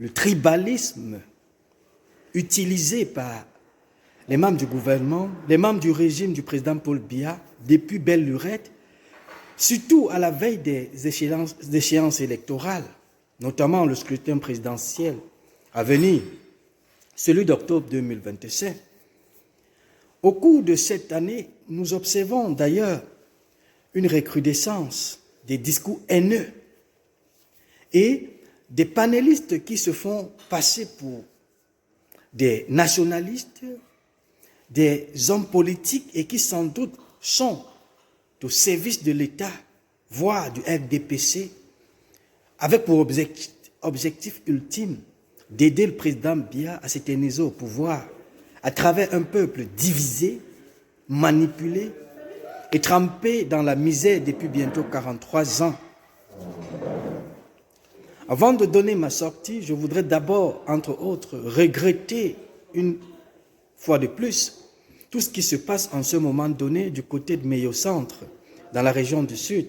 le tribalisme utilisé par les membres du gouvernement, les membres du régime du président Paul Biya, depuis belle lurette, surtout à la veille des échéances électorales, notamment le scrutin présidentiel à venir, celui d'octobre 2025. Au cours de cette année, nous observons d'ailleurs une recrudescence des discours haineux et des panélistes qui se font passer pour des nationalistes, des hommes politiques et qui sans doute sont au service de l'État, voire du RDPC, avec pour objectif ultime d'aider le président Biya à s'éterniser au pouvoir à travers un peuple divisé, manipulé et trempé dans la misère depuis bientôt 43 ans. Avant de donner ma sortie, je voudrais d'abord, entre autres, regretter une fois de plus tout ce qui se passe en ce moment donné du côté de Meyo-Centre, dans la région du Sud.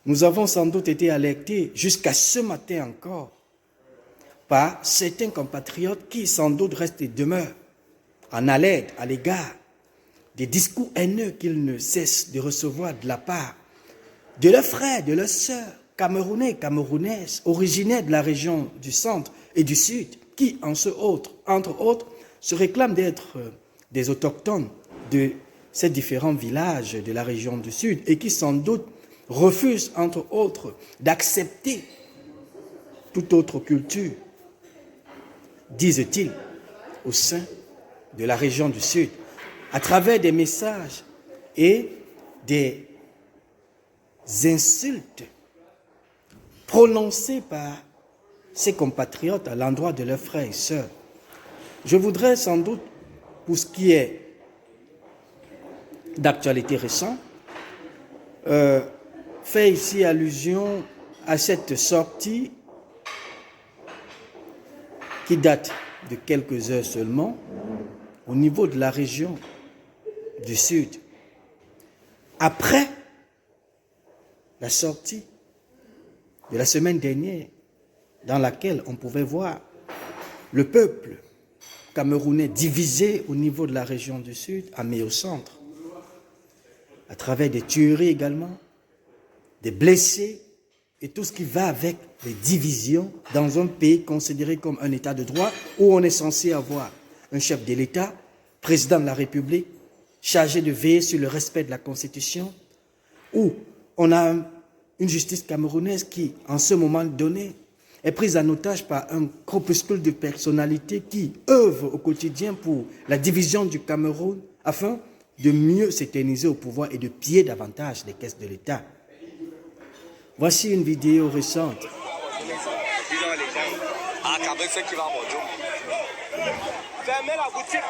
Nous avons sans doute été alertés jusqu'à ce matin encore par certains compatriotes qui sans doute restent et demeurent en alerte à l'égard des discours haineux qu'ils ne cessent de recevoir de la part de leurs frères, de leurs sœurs, Camerounais, Camerounaises, originaires de la région du centre et du sud, qui, entre autres, se réclament d'être des autochtones de ces différents villages de la région du sud et qui, sans doute, refusent, entre autres, d'accepter toute autre culture, disent-ils, au sein de la région du sud, à travers des messages et des insultes prononcées par ses compatriotes à l'endroit de leurs frères et sœurs. Je voudrais sans doute, pour ce qui est d'actualité récente, faire ici allusion à cette sortie qui date de quelques heures seulement au niveau de la région du Sud. Après la sortie de la semaine dernière, dans laquelle on pouvait voir le peuple camerounais divisé au niveau de la région du Sud, à Meyo-Centre, à travers des tueries également, des blessés et tout ce qui va avec les divisions dans un pays considéré comme un État de droit où on est censé avoir un chef de l'État, président de la République, chargé de veiller sur le respect de la Constitution, où on a une justice camerounaise qui, en ce moment donné, est prise en otage par un groupuscule de personnalités qui œuvrent au quotidien pour la division du Cameroun afin de mieux s'éterniser au pouvoir et de piller davantage les caisses de l'État. Voici une vidéo récente. Fermez la boutique.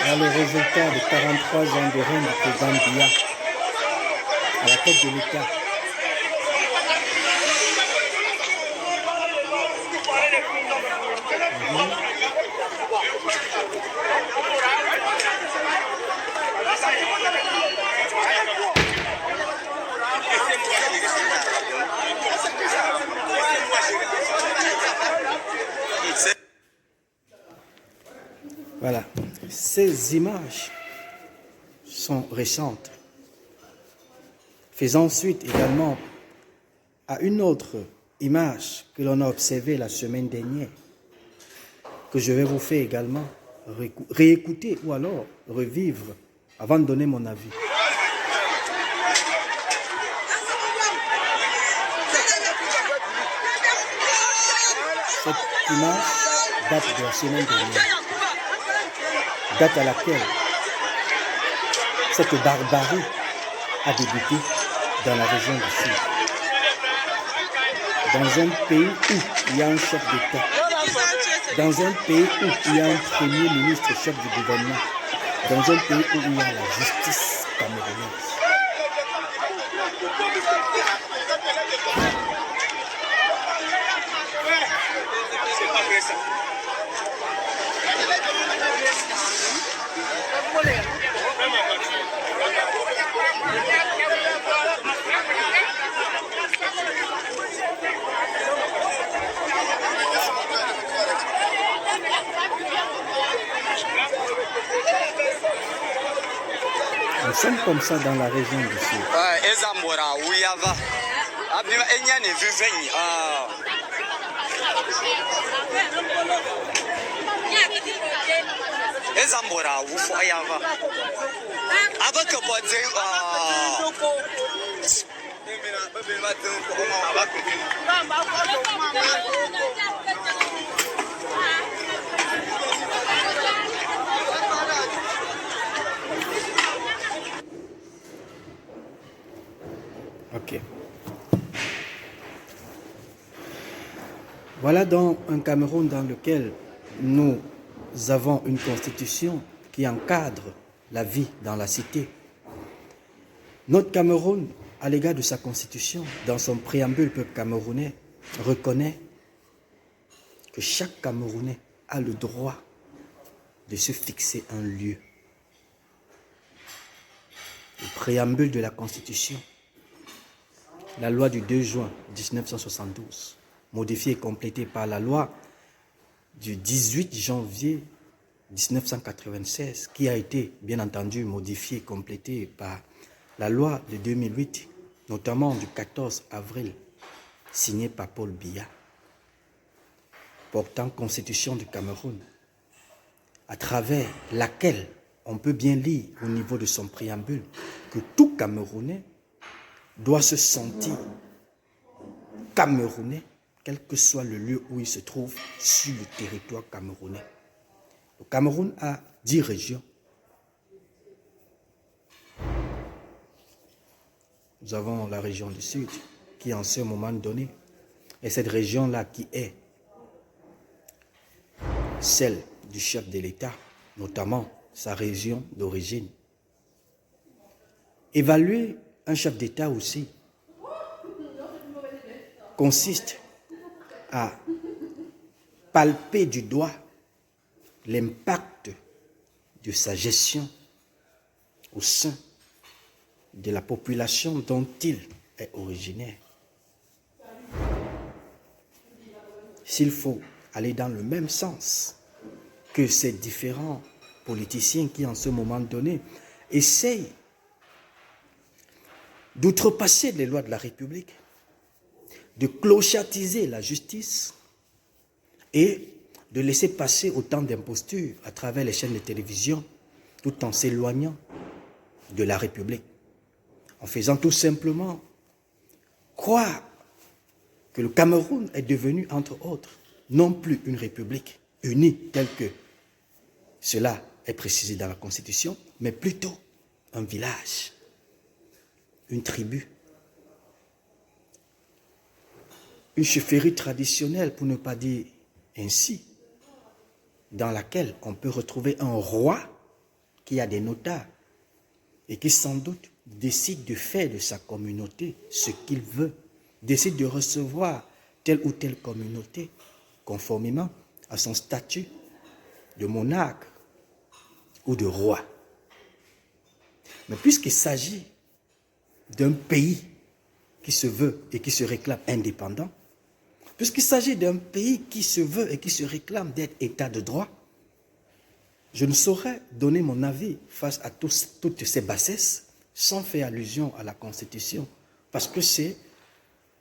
Dans le résultat de 43 ans de règne du président Biya à la tête de l'État. Voilà, ces images sont récentes. Faisons suite également à une autre image que l'on a observée la semaine dernière. que je vais vous faire également réécouter ou alors revivre avant de donner mon avis. Cette image date de la semaine dernière, date à laquelle cette barbarie a débuté dans la région du Sud. Dans un pays où il y a un chef d'État, dans un pays où il y a un premier ministre chef du gouvernement, dans un pays où il y a la justice camerounaise. Nous sommes comme ça dans la région du Sud. Ok. Voilà donc un Cameroun dans lequel nous avons une constitution qui encadre la vie dans la cité. Notre Cameroun, à l'égard de sa constitution, dans son préambule, le peuple camerounais reconnaît que chaque Camerounais a le droit de se fixer un lieu. Le préambule de la constitution, la loi du 2 juin 1972, modifiée et complétée par la loi du 18 janvier 1996, qui a été bien entendu modifiée et complétée par la loi de 2008, notamment du 14 avril, signée par Paul Biya, portant Constitution du Cameroun, à travers laquelle on peut bien lire au niveau de son préambule que tout Camerounais doit se sentir Camerounais, quel que soit le lieu où il se trouve sur le territoire camerounais. Le Cameroun a 10 régions. Nous avons la région du Sud, qui en ce moment donné est cette région-là qui est celle du chef de l'État, notamment sa région d'origine. Évaluer un chef d'État aussi consiste à palper du doigt l'impact de sa gestion au sein de la population dont il est originaire. S'il faut aller dans le même sens que ces différents politiciens qui, en ce moment donné, essayent d'outrepasser les lois de la République, de clochardiser la justice et de laisser passer autant d'impostures à travers les chaînes de télévision, tout en s'éloignant de la République, en faisant tout simplement croire que le Cameroun est devenu, entre autres, non plus une république unie telle que cela est précisé dans la Constitution, mais plutôt un village, une tribu, une chefferie traditionnelle, pour ne pas dire ainsi, dans laquelle on peut retrouver un roi qui a des notables et qui sans doute décide de faire de sa communauté ce qu'il veut, décide de recevoir telle ou telle communauté conformément à son statut de monarque ou de roi. Mais puisqu'il s'agit d'un pays qui se veut et qui se réclame indépendant, puisqu'il s'agit d'un pays qui se veut et qui se réclame d'être état de droit, je ne saurais donner mon avis face à toutes ces bassesses sans faire allusion à la Constitution, parce que c'est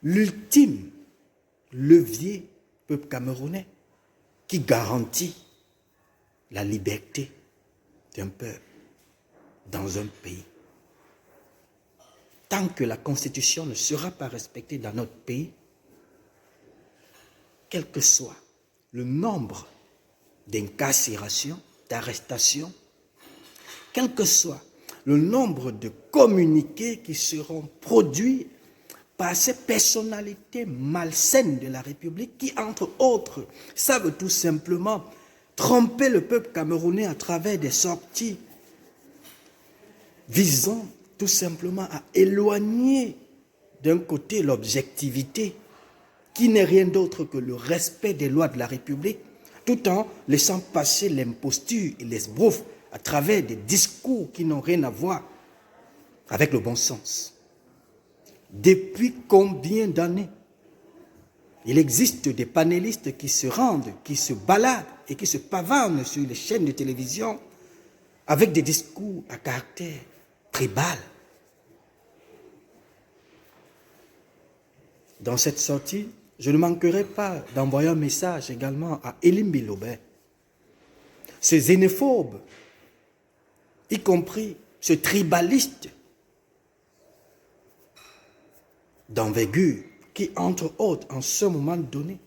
l'ultime levier peuple camerounais qui garantit la liberté d'un peuple dans un pays. Tant que la Constitution ne sera pas respectée dans notre pays, quel que soit le nombre d'incarcérations, d'arrestations, quel que soit le nombre de communiqués qui seront produits par ces personnalités malsaines de la République qui, entre autres, savent tout simplement tromper le peuple camerounais à travers des sorties visant tout simplement à éloigner d'un côté l'objectivité qui n'est rien d'autre que le respect des lois de la République, tout en laissant passer l'imposture et l'esbrouf à travers des discours qui n'ont rien à voir avec le bon sens. Depuis combien d'années il existe des panélistes qui se rendent, qui se baladent et qui se pavanent sur les chaînes de télévision avec des discours à caractère tribal. Dans cette sortie, je ne manquerai pas d'envoyer un message également à Elimbi Lobé. Ce xénophobe, y compris ce tribaliste d'envergure qui, entre autres, en ce moment donné,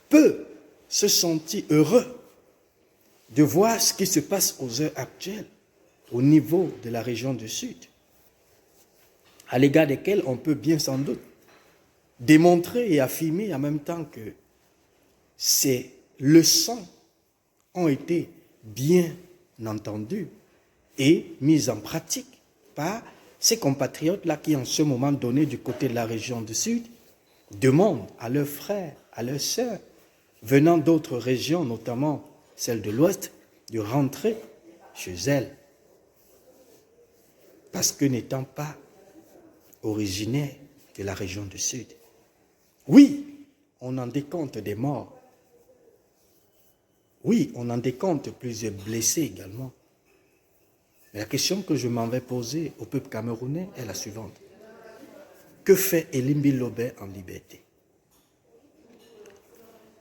peut se sentir heureux de voir ce qui se passe aux heures actuelles au niveau de la région du Sud, à l'égard desquels on peut bien sans doute démontrer et affirmer en même temps que ces leçons ont été bien entendues et mises en pratique par ces compatriotes-là qui, en ce moment donné, du côté de la région du Sud, demandent à leurs frères, à leurs sœurs, venant d'autres régions, notamment celle de l'Ouest, de rentrer chez elles. Parce que n'étant pas originaires de la région du Sud. Oui, on en décompte des morts. Oui, on en décompte plusieurs blessés également. Mais la question que je m'en vais poser au peuple camerounais est la suivante. Que fait Elimbi Lobé en liberté?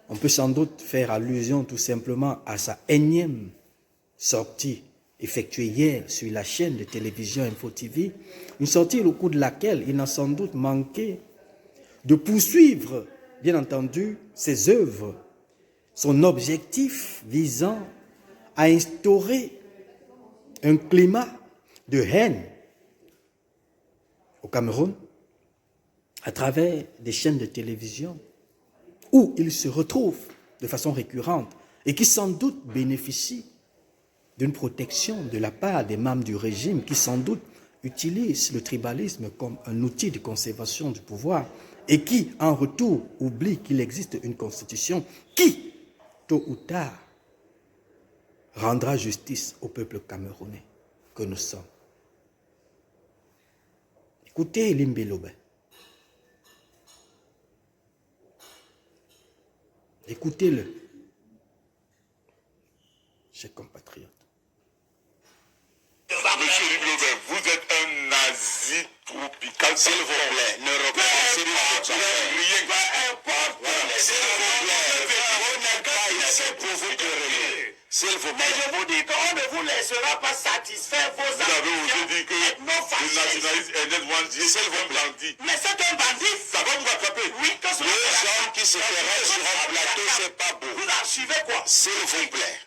On peut sans doute faire allusion tout simplement à sa énième sortie effectuée hier sur la chaîne de télévision Info TV, une sortie au cours de laquelle il n'a sans doute manqué de poursuivre, bien entendu, ses œuvres, son objectif visant à instaurer un climat de haine au Cameroun à travers des chaînes de télévision où il se retrouve de façon récurrente et qui sans doute bénéficient d'une protection de la part des membres du régime qui sans doute utilisent le tribalisme comme un outil de conservation du pouvoir et qui, en retour, oublient qu'il existe une constitution qui, tôt ou tard, rendra justice au peuple camerounais que nous sommes. Écoutez Elimbi Lobé. Écoutez-le, chers compatriotes. Monsieur Elimbi, vous êtes un nazi tropical. S'il vous plaît, ne reproduisez pas rien. Peu importe. S'il vous plaît, on n'est pas ici pour vous quereller. S'il vous plaît. Mais je vous dis qu'on ne vous laissera pas satisfaire vos ambitions. Vous avez aussi dit que le nationaliste Ernest Wandier, s'il vous plaît. Mais c'est un bandit. Ça va vous attraper. Oui, que ce soit. Les gens qui se terrassent sur un plateau, c'est pas beau. Vous archivez quoi? S'il vous plaît.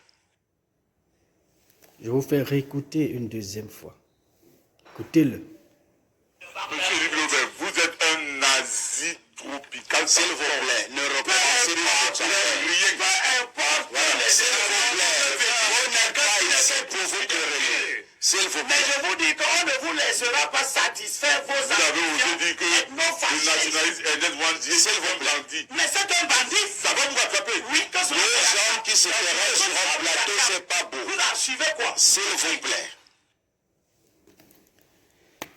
Je vais vous faire réécouter une deuxième fois. Écoutez-le. Monsieur Elimbi, vous êtes un nazi tropical. S'il vous plaît, ne reproduisez pas rien. Peu importe. S'il vous plaît, on n'est pas ici pour vous quereller. S'il vous plaît. Mais je vous dis qu'on ne vous laissera pas satisfaire vos ambitions. Vous avez aussi dit que le nationaliste Ernest Wandier, s'il vous plaît. Mais c'est un bandit. Ça va vous attraper. Oui, que ce soit. Les gens qui se terrassent sur un plateau, c'est pas beau. Vous archivez quoi? S'il vous plaît.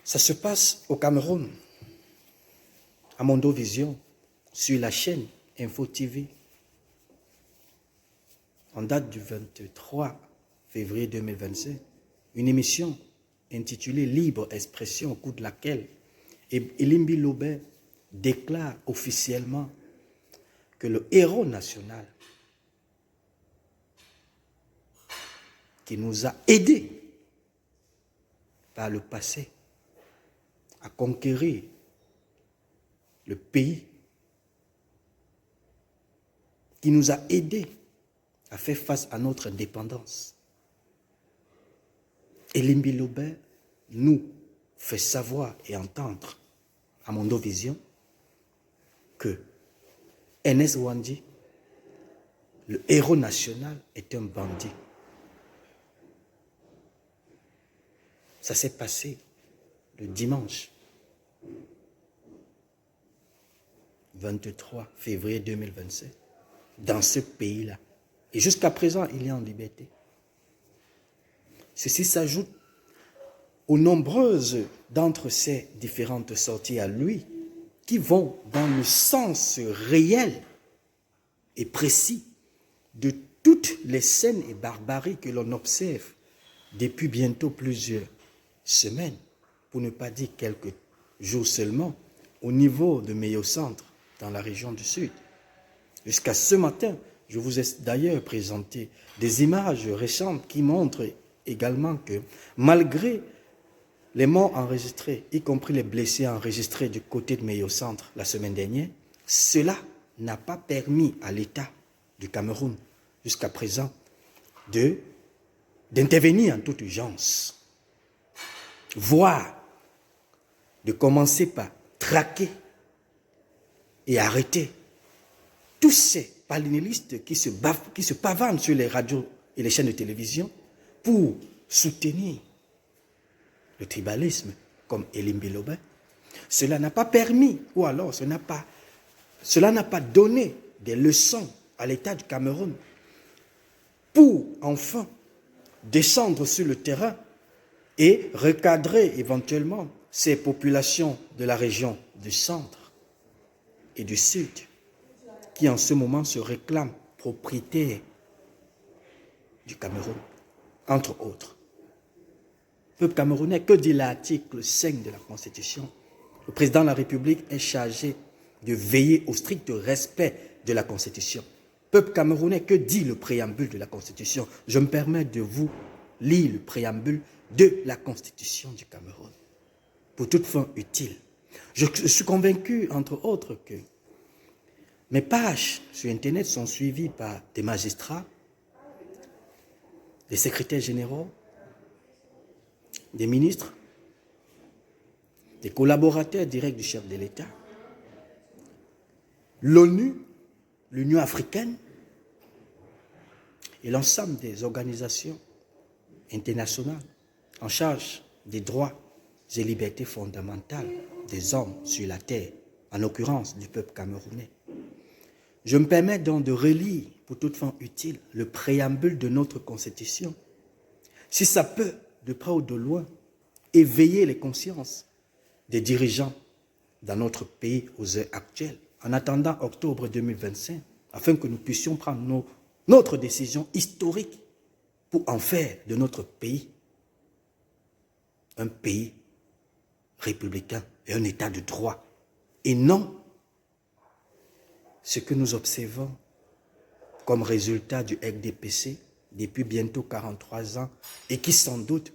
Ça se passe au Cameroun, à Mondovision, sur la chaîne Info TV. En date du 23 février 2025, une émission intitulée Libre Expression, au cours de laquelle Elimbi Lobé déclare officiellement que le héros national qui nous a aidés par le passé à conquérir le pays, qui nous a aidés à faire face à notre indépendance. Et Limbi Lobert nous fait savoir et entendre à Mondovision que Ernest Ouandi, le héros national, est un bandit. Ça s'est passé le dimanche 23 février 2027 dans ce pays-là. Et jusqu'à présent, il est en liberté. Ceci s'ajoute aux nombreuses d'entre ces différentes sorties à lui qui vont dans le sens réel et précis de toutes les scènes et barbaries que l'on observe depuis bientôt plusieurs semaines, pour ne pas dire quelques jours seulement, au niveau de Meyo-Centre, dans la région du Sud. Jusqu'à ce matin, je vous ai d'ailleurs présenté des images récentes qui montrent également que malgré les morts enregistrés, y compris les blessés enregistrés du côté de Meyo-Centre la semaine dernière, cela n'a pas permis à l'État du Cameroun, jusqu'à présent, d'intervenir en toute urgence, voire de commencer par traquer et arrêter tous ces panélistes qui se pavanent sur les radios et les chaînes de télévision pour soutenir le tribalisme comme Limbi Lobert. Cela n'a pas permis, ou alors cela n'a pas donné des leçons à l'État du Cameroun pour enfin descendre sur le terrain et recadrer éventuellement ces populations de la région du centre et du sud qui en ce moment se réclament propriétaires du Cameroun, entre autres. Peuple camerounais, que dit l'article 5 de la Constitution? Le président de la République est chargé de veiller au strict respect de la Constitution. Peuple camerounais, que dit le préambule de la Constitution? Je me permets de vous lire le préambule de la Constitution du Cameroun, pour toute fin utile. Je suis convaincu, entre autres, que mes pages sur Internet sont suivies par des magistrats, des secrétaires généraux, des ministres, des collaborateurs directs du chef de l'État, l'ONU, l'Union africaine et l'ensemble des organisations internationales en charge des droits et libertés fondamentales des hommes sur la terre, en l'occurrence du peuple camerounais. Je me permets donc de relire, pour toute fin utile, le préambule de notre Constitution. Si ça peut, de près ou de loin, éveiller les consciences des dirigeants dans notre pays aux heures actuelles, en attendant octobre 2025, afin que nous puissions prendre notre décision historique pour en faire de notre pays un pays républicain et un État de droit, et non ce que nous observons comme résultat du RDPC depuis bientôt 43 ans et qui sans doute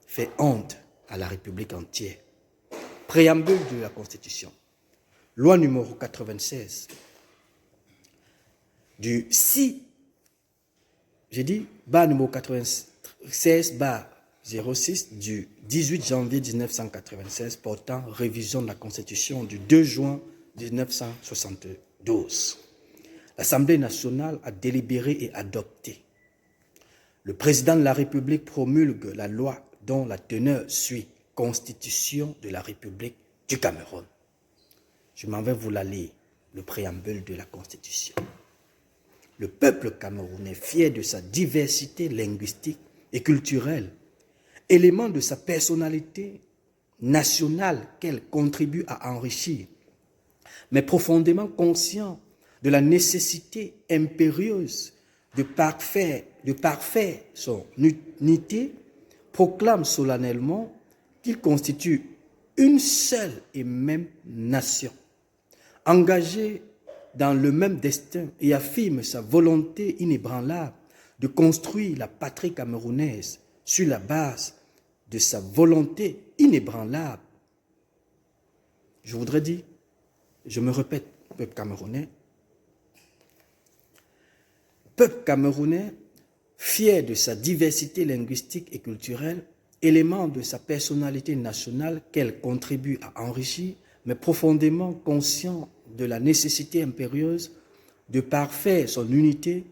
fait honte à la République entière. Préambule de la Constitution. Loi numéro 96 du 6, j'ai dit, bas numéro 96, bas 06 du 18 janvier 1996 portant révision de la Constitution du 2 juin 1972. L'Assemblée nationale a délibéré et adopté. Le président de la République promulgue la loi dont la teneur suit Constitution de la République du Cameroun. Je m'en vais vous la lire, le préambule de la Constitution. Le peuple camerounais, fier de sa diversité linguistique et culturelle, élément de sa personnalité nationale qu'elle contribue à enrichir, mais profondément conscient de la nécessité impérieuse de parfaire son unité, proclame solennellement qu'il constitue une seule et même nation, engagée dans le même destin, et affirme sa volonté inébranlable de construire la patrie camerounaise sur la base de sa volonté inébranlable. Je voudrais dire, je me répète, peuple camerounais, fier de sa diversité linguistique et culturelle, élément de sa personnalité nationale qu'elle contribue à enrichir, mais profondément conscient de la nécessité impérieuse de parfaire son unité,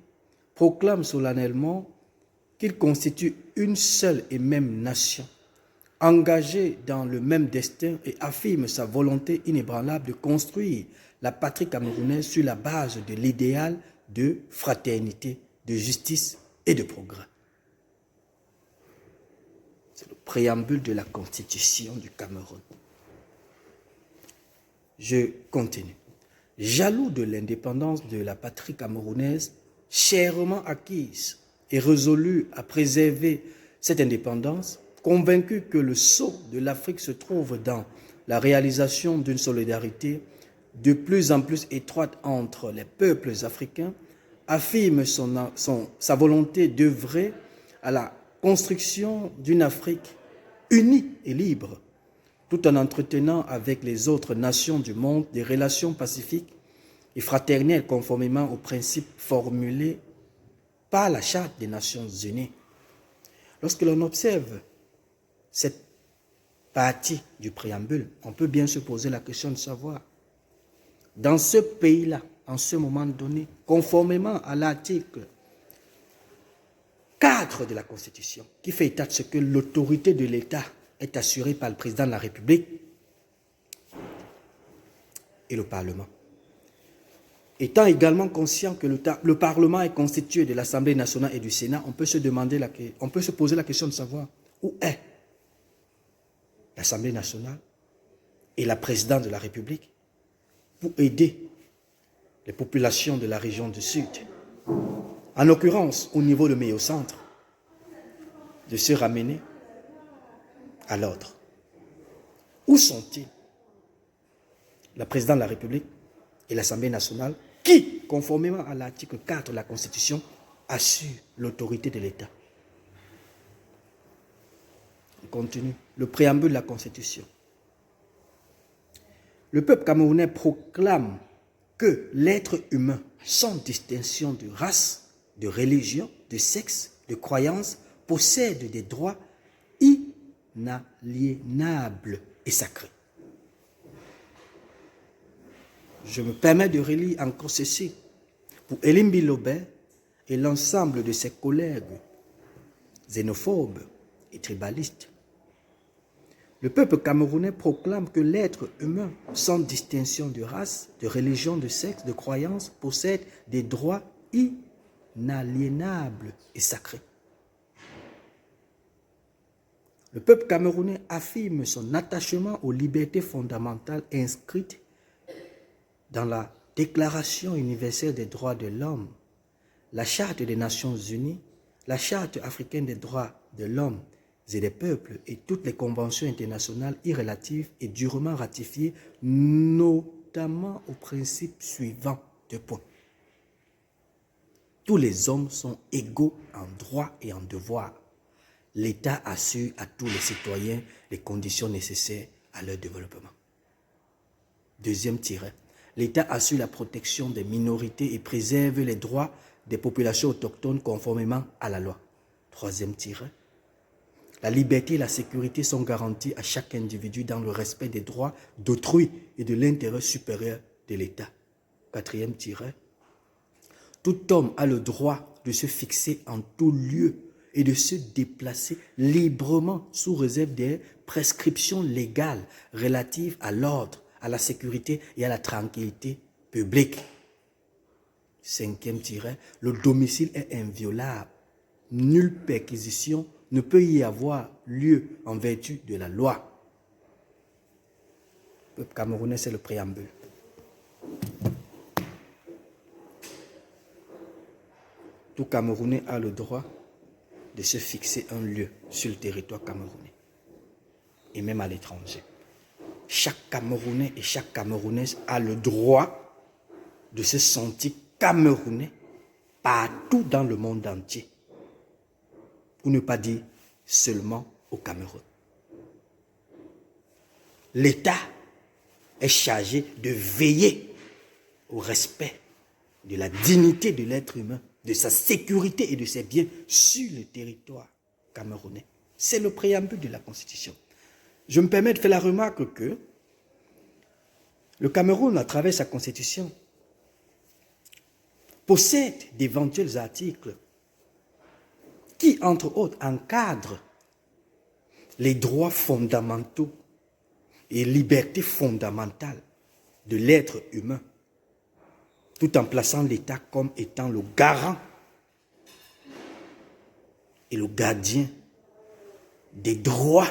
proclame solennellement qu'il constitue une seule et même nation, engagée dans le même destin, et affirme sa volonté inébranlable de construire la patrie camerounaise sur la base de l'idéal de fraternité, de justice et de progrès. C'est le préambule de la Constitution du Cameroun. Je continue. Jaloux de l'indépendance de la patrie camerounaise, chèrement acquise et résolu à préserver cette indépendance, convaincu que le sceau de l'Afrique se trouve dans la réalisation d'une solidarité de plus en plus étroite entre les peuples africains, affirme sa volonté d'œuvrer à la construction d'une Afrique unie et libre, tout en entretenant avec les autres nations du monde des relations pacifiques et fraternelles conformément aux principes formulés par la Charte des Nations Unies. Lorsque l'on observe cette partie du préambule, on peut bien se poser la question de savoir, dans ce pays-là, en ce moment donné, conformément à l'article 4 de la Constitution, qui fait état de ce que l'autorité de l'État est assurée par le président de la République et le Parlement. Étant également conscient que le Parlement est constitué de l'Assemblée nationale et du Sénat, on peut se poser la question de savoir où est l'Assemblée nationale et la présidente de la République pour aider les populations de la région du Sud, en l'occurrence au niveau de Méo-Centre, de se ramener à l'ordre. Où sont-ils, la présidente de la République et l'Assemblée nationale, qui, conformément à l'article 4 de la Constitution, assurent l'autorité de l'État? On continue. Le préambule de la Constitution. Le peuple camerounais proclame que l'être humain, sans distinction de race, de religion, de sexe, de croyance, possède des droits inaliénables et sacrés. Je me permets de relire encore ceci. Pour Elimbi Lobert et l'ensemble de ses collègues xénophobes et tribalistes, le peuple camerounais proclame que l'être humain, sans distinction de race, de religion, de sexe, de croyance, possède des droits inaliénables et sacrés. Le peuple camerounais affirme son attachement aux libertés fondamentales inscrites dans la Déclaration universelle des droits de l'homme, la Charte des Nations Unies, la Charte africaine des droits de l'homme et des peuples et toutes les conventions internationales irrelatives et durement ratifiées, notamment au principe suivant de points. Tous les hommes sont égaux en droit et en devoir. L'État assure à tous les citoyens les conditions nécessaires à leur développement. Deuxième tiret. L'État assure la protection des minorités et préserve les droits des populations autochtones conformément à la loi. Troisième tiret. La liberté et la sécurité sont garanties à chaque individu dans le respect des droits d'autrui et de l'intérêt supérieur de l'État. Quatrième tiret. Tout homme a le droit de se fixer en tout lieu et de se déplacer librement sous réserve des prescriptions légales relatives à l'ordre, à la sécurité et à la tranquillité publique. Cinquième tiret, le domicile est inviolable. Nulle perquisition ne peut y avoir lieu en vertu de la loi. Le peuple camerounais, c'est le préambule. Tout Camerounais a le droit de se fixer un lieu sur le territoire camerounais et même à l'étranger. Chaque Camerounais et chaque Camerounaise a le droit de se sentir Camerounais partout dans le monde entier pour ne pas dire seulement au Cameroun. L'État est chargé de veiller au respect de la dignité de l'être humain, de sa sécurité et de ses biens sur le territoire camerounais. C'est le préambule de la Constitution. Je me permets de faire la remarque que le Cameroun, à travers sa Constitution, possède d'éventuels articles qui, entre autres, encadrent les droits fondamentaux et libertés fondamentales de l'être humain, tout en plaçant l'État comme étant le garant et le gardien des droits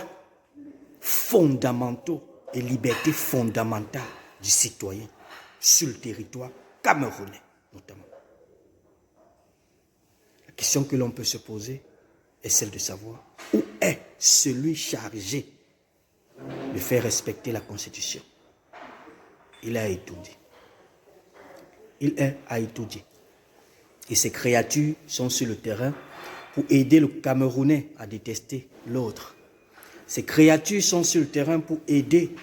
fondamentaux et libertés fondamentales du citoyen sur le territoire camerounais, notamment. La question que l'on peut se poser est celle de savoir où est celui chargé de faire respecter la Constitution. Il est à Itoudi. Il est à Itoudi. Et ces créatures sont sur le terrain pour aider le Camerounais à détester l'autre. Ces créatures sont sur le terrain pour aider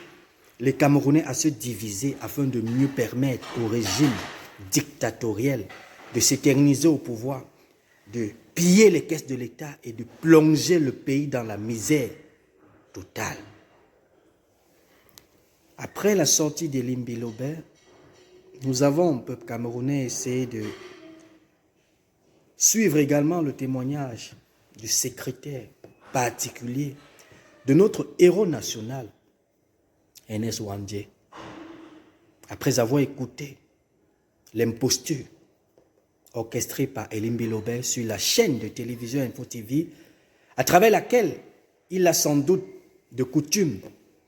les Camerounais à se diviser afin de mieux permettre au régime dictatorial de s'éterniser au pouvoir, de piller les caisses de l'État et de plonger le pays dans la misère totale. Après la sortie d'Elim Bilobert, nous avons, peuple camerounais, essayé de suivre également le témoignage du secrétaire particulier de notre héros national, Ernest Ouandjé. Après avoir écouté l'imposture orchestrée par Elim Bilobert sur la chaîne de télévision Info TV, à travers laquelle il a sans doute de coutume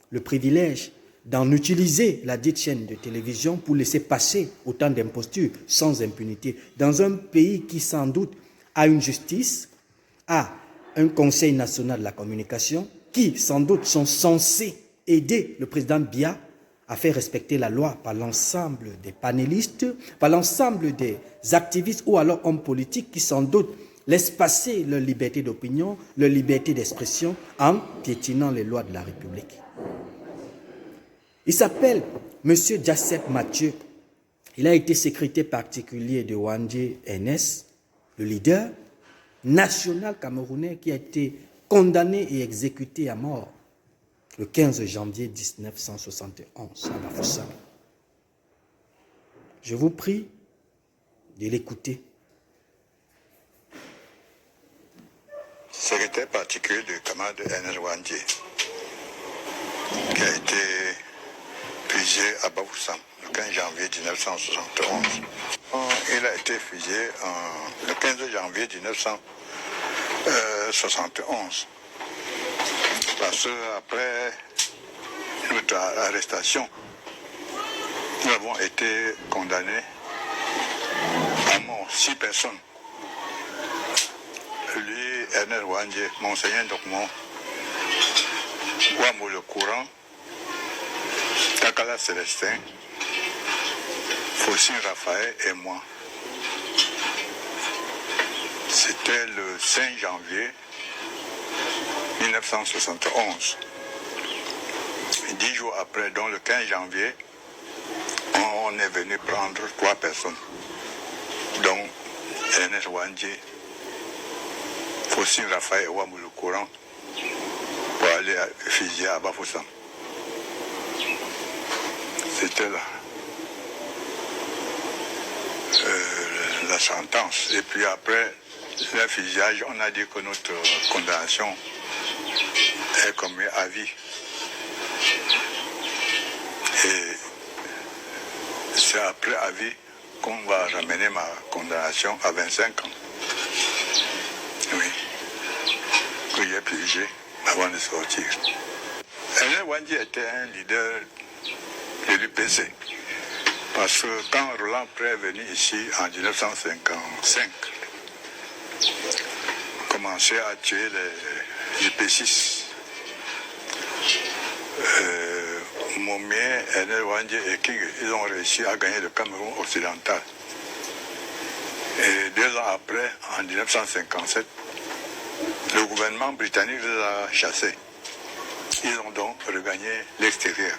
le privilège d'en utiliser la dite chaîne de télévision pour laisser passer autant d'impostures sans impunité dans un pays qui sans doute a une justice, a un conseil national de la communication qui sans doute sont censés aider le président Biya à faire respecter la loi par l'ensemble des panélistes, par l'ensemble des activistes ou alors hommes politiques qui sans doute laissent passer leur liberté d'opinion, leur liberté d'expression en piétinant les lois de la République. Il s'appelle M. Jacep Mathieu. Il a été secrétaire particulier de Ouandjé Ernest, le leader national camerounais qui a été condamné et exécuté à mort le 15 janvier 1971 à Bafoussam. Je vous prie de l'écouter. Secrétaire particulier du camarade Ernest Ouandjé, qui a été fusillé à Bafoussam le 15 janvier 1971. Il a été fusillé le 15 janvier 1971. Parce qu'après notre arrestation, nous avons été condamnés à mort 6 personnes. Lui, Ernest Ouandjé, Monseigneur Dokmo, Ouamou le Courant, Takala Célestin, Faucine Raphaël et moi. C'était le 5 janvier 1971. 10 jours après, donc le 15 janvier, on est venu prendre 3 personnes, dont Ernest Ouandjé, Faucine Raphaël et Ouamou le Courant, pour aller fusiller à Bafoussam. C'était là la sentence. Et puis après le fusillage, on a dit que notre condamnation est commise à vie. Et c'est après à vie qu'on va ramener ma condamnation à 25 ans. Oui. Que j'ai purgé avant de sortir. Ernest Ouandjé était un leader de l'UPC. Parce que quand Roland Pré est venu ici en 1955, commençait à tuer les UP6. Momier, Ernest Ouandjé et King, ils ont réussi à gagner le Cameroun occidental. Et 2 ans après, en 1957, Le gouvernement britannique les a chassés. Ils ont donc regagné l'extérieur.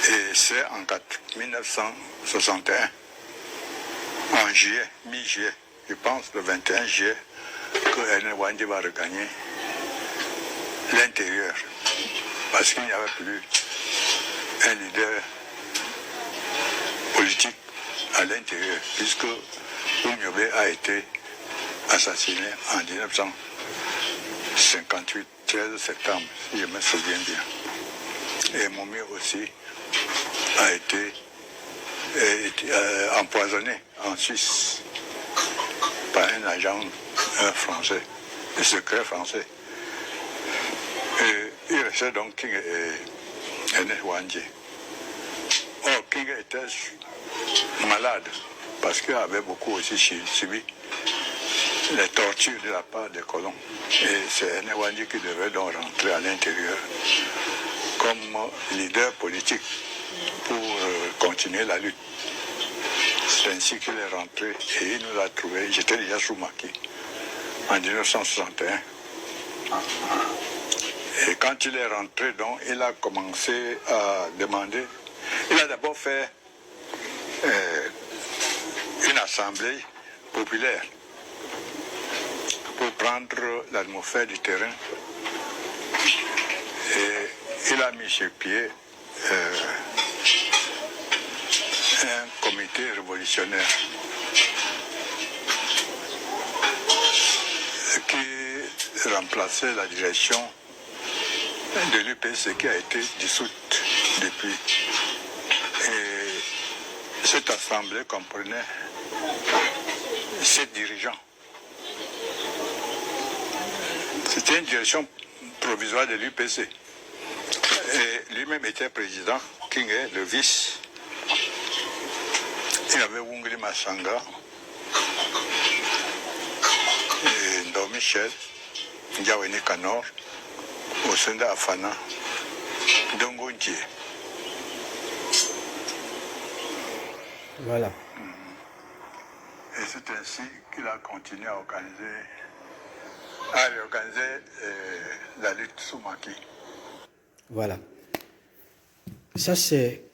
Et c'est en 1961, en juillet, mi-juillet, je pense le 21 juillet, que Ernest Ouandjé va regagner l'intérieur. Parce qu'il n'y avait plus un leader politique à l'intérieur, puisque Oumyobé a été assassiné en 1958, 13 septembre, si je me souviens bien. Et Momi aussi a été empoisonné en Suisse par un agent français, un secret français. Et il restait donc King et Ernest Ouandjé. Or, King était malade parce qu'il avait beaucoup aussi subi les tortures de la part des colons. Et c'est Ernest Ouandjé qui devait donc rentrer à l'intérieur comme leader politique pour continuer la lutte. C'est ainsi qu'il est rentré et il nous a trouvés. J'étais déjà sous Maquis en 1961. Et quand il est rentré, donc, il a commencé à demander. Il a d'abord fait une assemblée populaire pour prendre l'atmosphère du terrain. Et il a mis sur pied un comité révolutionnaire qui remplaçait la direction de l'UPC qui a été dissoute depuis. Et cette assemblée comprenait 7 dirigeants. C'était une direction provisoire de l'UPC. Et lui-même était président, King est le vice. Il y avait Wungli Massanga, et Ndo Michel, Ndiaweni Kanor, Osenda Afana, Dongo Ndjie. Voilà. Et c'est ainsi qu'il a continué à réorganiser la lutte sous Maquis. Voilà. Ça, c'est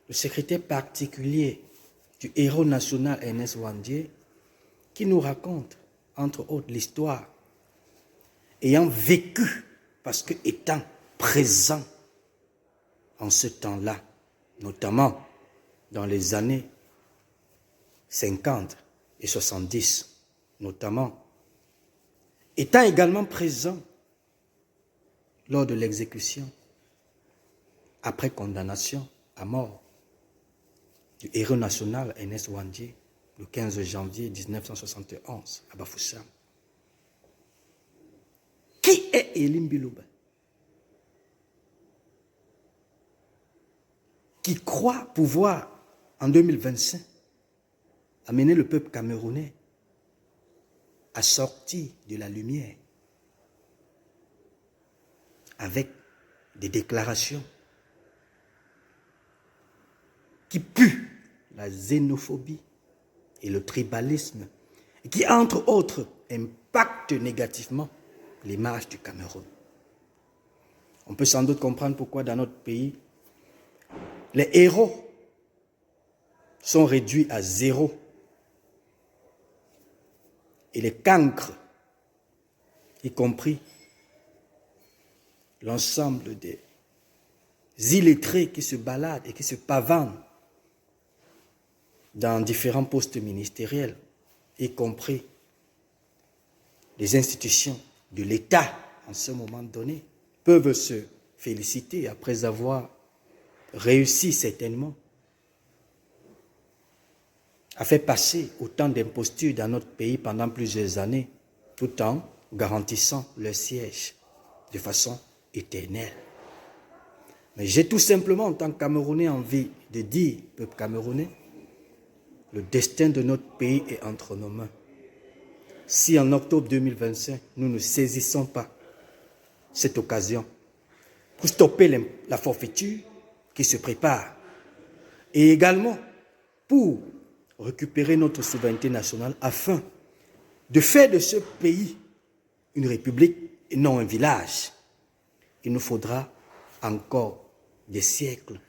le secrétaire particulier du héros national Ernest Ouandjé qui nous raconte, entre autres, l'histoire, ayant vécu, parce que étant présent en ce temps-là, notamment dans les années 50 et 70, notamment, étant également présent lors de l'exécution, après condamnation à mort du héros national Ernest Ouandjé, le 15 janvier 1971 à Bafoussam. Qui est Elim Bilouba? Qui croit pouvoir, en 2025, amener le peuple camerounais à sortir de la lumière avec des déclarations qui puent la xénophobie et le tribalisme, et qui, entre autres, impactent négativement l'image du Cameroun. On peut sans doute comprendre pourquoi dans notre pays, les héros sont réduits à zéro et les cancres, y compris l'ensemble des illettrés qui se baladent et qui se pavanent dans différents postes ministériels, y compris les institutions de l'État en ce moment donné, peuvent se féliciter après avoir réussi certainement à faire passer autant d'impostures dans notre pays pendant plusieurs années, tout en garantissant leur siège de façon éternelle. Mais j'ai tout simplement, en tant que Camerounais, envie de dire, peuple camerounais, le destin de notre pays est entre nos mains. Si en octobre 2025, nous ne saisissons pas cette occasion pour stopper la forfaiture qui se prépare et également pour récupérer notre souveraineté nationale afin de faire de ce pays une république et non un village, il nous faudra encore des siècles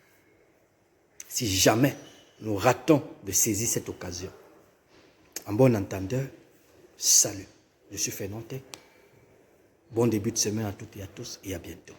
si jamais nous ratons de saisir cette occasion. En bon entendeur, salut. Je suis Fernand Tech. Bon début de semaine à toutes et à tous et à bientôt.